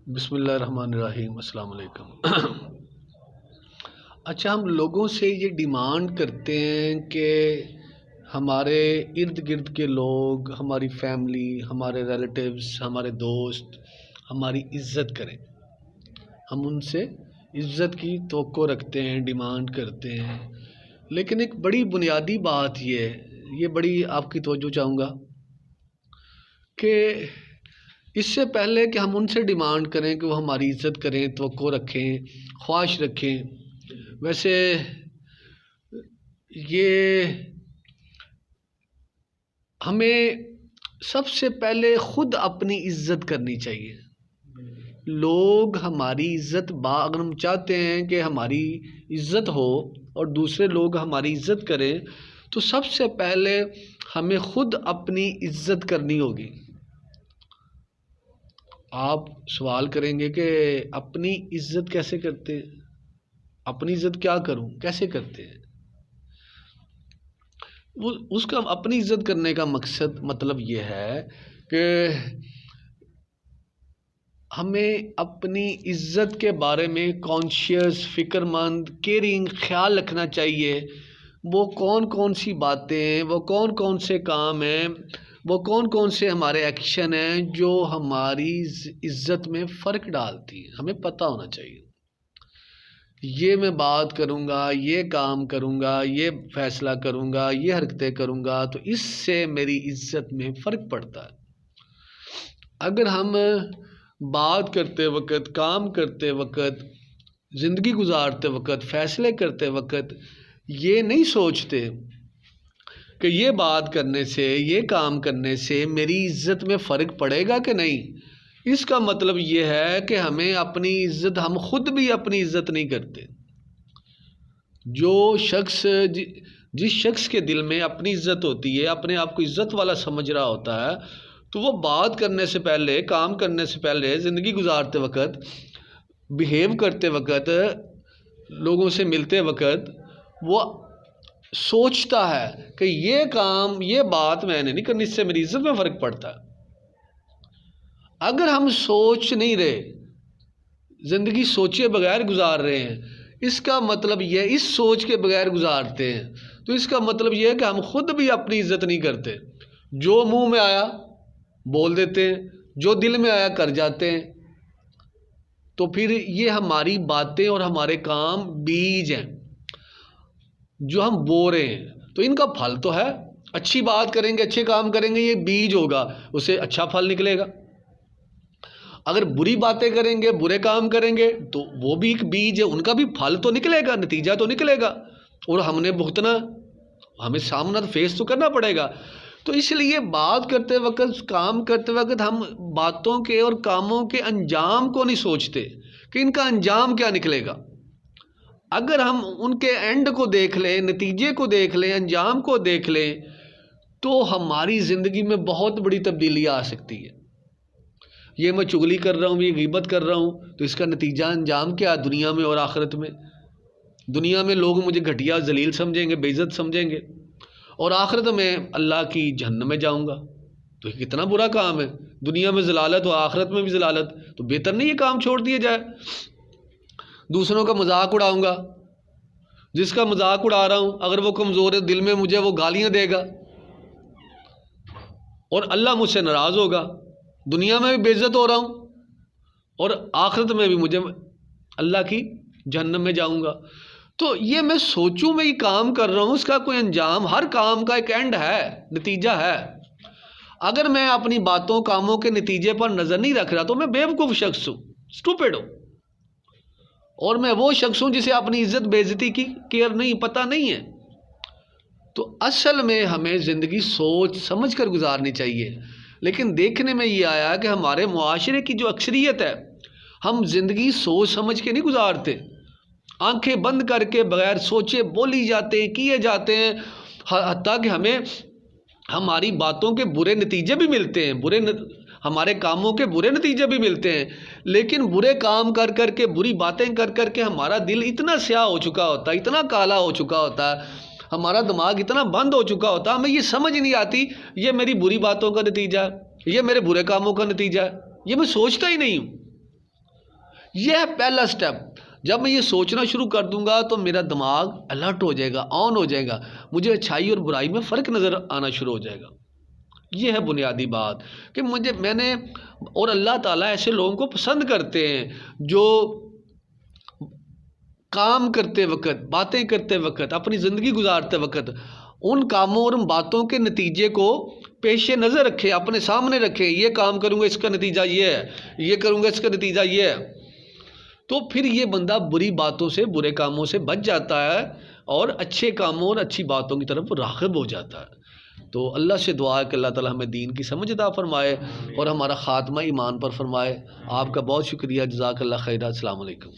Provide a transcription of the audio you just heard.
بسم اللہ الرحمن الرحیم۔ السلام علیکم۔ اچھا، ہم لوگوں سے یہ ڈیمانڈ کرتے ہیں کہ ہمارے ارد گرد کے لوگ، ہماری فیملی، ہمارے ریلیٹیوز، ہمارے دوست ہماری عزت کریں۔ ہم ان سے عزت کی توقع رکھتے ہیں، ڈیمانڈ کرتے ہیں، لیکن ایک بڑی بنیادی بات یہ بڑی آپ کی توجہ چاہوں گا کہ اس سے پہلے کہ ہم ان سے ڈیمانڈ کریں کہ وہ ہماری عزت کریں، توقع رکھیں، خواہش رکھیں، ویسے یہ ہمیں سب سے پہلے خود اپنی عزت کرنی چاہیے۔ لوگ ہماری عزت اگر ہم چاہتے ہیں کہ ہماری عزت ہو اور دوسرے لوگ ہماری عزت کریں تو سب سے پہلے ہمیں خود اپنی عزت کرنی ہوگی۔ آپ سوال کریں گے کہ اپنی عزت کیسے کرتے ہیں؟ اپنی عزت کیا کروں، کیسے کرتے ہیں؟ اس کا اپنی عزت کرنے کا مطلب یہ ہے کہ ہمیں اپنی عزت کے بارے میں کانشیس، فکر مند، کیئرنگ خیال رکھنا چاہیے۔ وہ کون کون سی باتیں ہیں، وہ کون کون سے کام ہیں، وہ کون کون سے ہمارے ایکشن ہیں جو ہماری عزت میں فرق ڈالتی ہیں، ہمیں پتہ ہونا چاہیے۔ یہ میں بات کروں گا، یہ کام کروں گا، یہ فیصلہ کروں گا، یہ حرکتیں کروں گا تو اس سے میری عزت میں فرق پڑتا ہے۔ اگر ہم بات کرتے وقت، کام کرتے وقت، زندگی گزارتے وقت، فیصلے کرتے وقت یہ نہیں سوچتے کہ یہ بات کرنے سے، یہ کام کرنے سے میری عزت میں فرق پڑے گا کہ نہیں، اس کا مطلب یہ ہے کہ ہمیں اپنی عزت، ہم خود بھی اپنی عزت نہیں کرتے۔ جس شخص کے دل میں اپنی عزت ہوتی ہے، اپنے آپ کو عزت والا سمجھ رہا ہوتا ہے، تو وہ بات کرنے سے پہلے، کام کرنے سے پہلے، زندگی گزارتے وقت، بیہیو کرتے وقت، لوگوں سے ملتے وقت وہ سوچتا ہے کہ یہ کام، یہ بات میں نے نہیں کرنی، اس سے میری عزت میں فرق پڑتا ہے۔ اگر ہم سوچ نہیں رہے، زندگی سوچے بغیر گزار رہے ہیں، اس کا مطلب یہ، اس سوچ کے بغیر گزارتے ہیں تو اس کا مطلب یہ ہے کہ ہم خود بھی اپنی عزت نہیں کرتے۔ جو منہ میں آیا بول دیتے ہیں، جو دل میں آیا کر جاتے ہیں، تو پھر یہ ہماری باتیں اور ہمارے کام بیج ہیں جو ہم بو رہے ہیں، تو ان کا پھل تو ہے۔ اچھی بات کریں گے، اچھے کام کریں گے، یہ بیج ہوگا، اسے اچھا پھل نکلے گا۔ اگر بری باتیں کریں گے، برے کام کریں گے تو وہ بھی ایک بیج ہے، ان کا بھی پھل تو نکلے گا، نتیجہ تو نکلے گا، اور ہم نے بھگتنا، ہمیں سامنا فیس تو کرنا پڑے گا۔ تو اس لیے بات کرتے وقت، کام کرتے وقت ہم باتوں کے اور کاموں کے انجام کو نہیں سوچتے کہ ان کا انجام کیا نکلے گا۔ اگر ہم ان کے اینڈ کو دیکھ لیں، نتیجے کو دیکھ لیں، انجام کو دیکھ لیں تو ہماری زندگی میں بہت بڑی تبدیلی آ سکتی ہے۔ یہ میں چغلی کر رہا ہوں، یہ غیبت کر رہا ہوں تو اس کا نتیجہ، انجام کیا ہے دنیا میں اور آخرت میں؟ دنیا میں لوگ مجھے گھٹیا، ذلیل سمجھیں گے، بے عزت سمجھیں گے، اور آخرت میں اللہ کی جہنم میں جاؤں گا، تو یہ کتنا برا کام ہے۔ دنیا میں ذلالت اور آخرت میں بھی ذلالت، تو بہتر نہیں یہ کام چھوڑ دیا جائے۔ دوسروں کا مذاق اڑاؤں گا، جس کا مذاق اڑا رہا ہوں اگر وہ کمزور ہے دل میں، مجھے وہ گالیاں دے گا اور اللہ مجھ سے ناراض ہوگا، دنیا میں بھی بے عزت ہو رہا ہوں اور آخرت میں بھی مجھے اللہ کی جہنم میں جاؤں گا۔ تو یہ میں سوچوں، میں یہ کام کر رہا ہوں، اس کا کوئی انجام، ہر کام کا ایک اینڈ ہے، نتیجہ ہے۔ اگر میں اپنی باتوں، کاموں کے نتیجے پر نظر نہیں رکھ رہا تو میں بیوقوف شخص ہوں، اسٹوپڈ ہوں، اور میں وہ شخص ہوں جسے اپنی عزت بے عزتی کی کیئر نہیں، پتہ نہیں ہے۔ تو اصل میں ہمیں زندگی سوچ سمجھ کر گزارنی چاہیے، لیکن دیکھنے میں یہ آیا کہ ہمارے معاشرے کی جو اکثریت ہے، ہم زندگی سوچ سمجھ کے نہیں گزارتے، آنکھیں بند کر کے بغیر سوچے بولی جاتے ہیں، کیے جاتے ہیں، حتیٰ کہ ہمیں ہماری باتوں کے برے نتیجے بھی ملتے ہیں، ہمارے کاموں کے برے نتیجے بھی ملتے ہیں، لیکن برے کام کر کر کے، بری باتیں کر کر کے ہمارا دل اتنا سیاہ ہو چکا ہوتا ہے، اتنا کالا ہو چکا ہوتا ہے، ہمارا دماغ اتنا بند ہو چکا ہوتا ہے، ہمیں یہ سمجھ نہیں آتی یہ میری بری باتوں کا نتیجہ ہے، یہ میرے برے کاموں کا نتیجہ ہے، یہ میں سوچتا ہی نہیں ہوں۔ یہ ہے پہلا سٹیپ. جب میں یہ سوچنا شروع کر دوں گا تو میرا دماغ الرٹ ہو جائے گا، آن ہو جائے گا، مجھے اچھائی اور برائی میں فرق نظر آنا شروع ہو جائے گا. یہ ہے بنیادی بات کہ میں نے، اور اللہ تعالیٰ ایسے لوگوں کو پسند کرتے ہیں جو کام کرتے وقت، باتیں کرتے وقت، اپنی زندگی گزارتے وقت ان کاموں اور ان باتوں کے نتیجے کو پیش نظر رکھے، اپنے سامنے رکھے. یہ کام کروں گا اس کا نتیجہ یہ ہے، یہ کروں گا اس کا نتیجہ یہ ہے. تو پھر یہ بندہ بری باتوں سے، برے کاموں سے بچ جاتا ہے اور اچھے کاموں اور اچھی باتوں کی طرف راغب ہو جاتا ہے. تو اللہ سے دعا ہے کہ اللہ تعالیٰ ہمیں دین کی سمجھ عطا فرمائے اور ہمارا خاتمہ ایمان پر فرمائے. آپ کا بہت شکریہ. جزاک اللہ خیر. السلام علیکم.